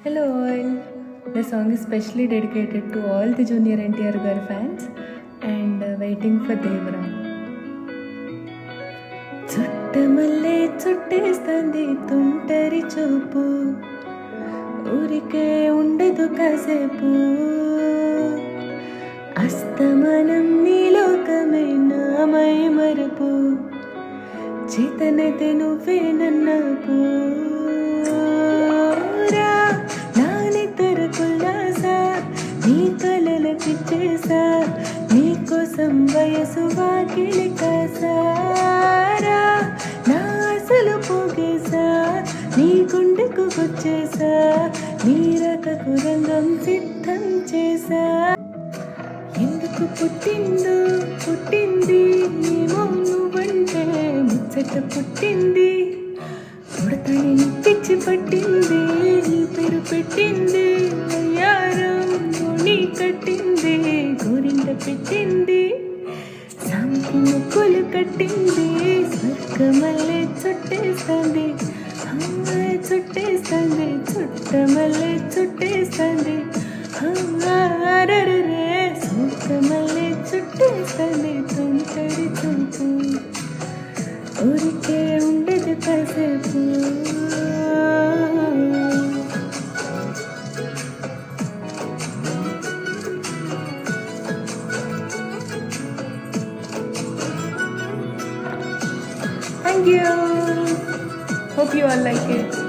Hello all. The song is specially dedicated to all the Junior NTR girl fans and waiting for Devra. Chuttamalle చుట్టేస్తుంది తుంటరి చూపు ఊరికే ఉండదు కాసేపు అస్తమానం నీ లోకమే నామై మరుపు చేతనైతే నువ్వే నన్నపు నీ కలల పిచ్చేసా నీకోసం వయసు వాకిలి కాసారా నా అసలు పోగేసా నీ గుండెకు వచ్చేసా నీ రకకు రంగం సిద్ధం చేసా ఎందుకు పుట్టింది ఏమో నువ్వంటే ముచ్చట పుట్టింది పుడతని పిచ్చి పట్టింది పేరు పెట్టింది అయ్యారం నీ కట్టింది గోరింట పెట్టింది సాంకి ముక్కులు కట్టింది స్వర్గమల్లే చుట్టేస్తుంది చుట్టేస్తుంది చుట్టమల్లే చుట్టేస్తుంది అరరే స్వర్గమల్లే చుట్టేస్తుంది తుంటరి చూపు ఊరికే ఉండదు కాసేపు Thank you. Hope you all like it.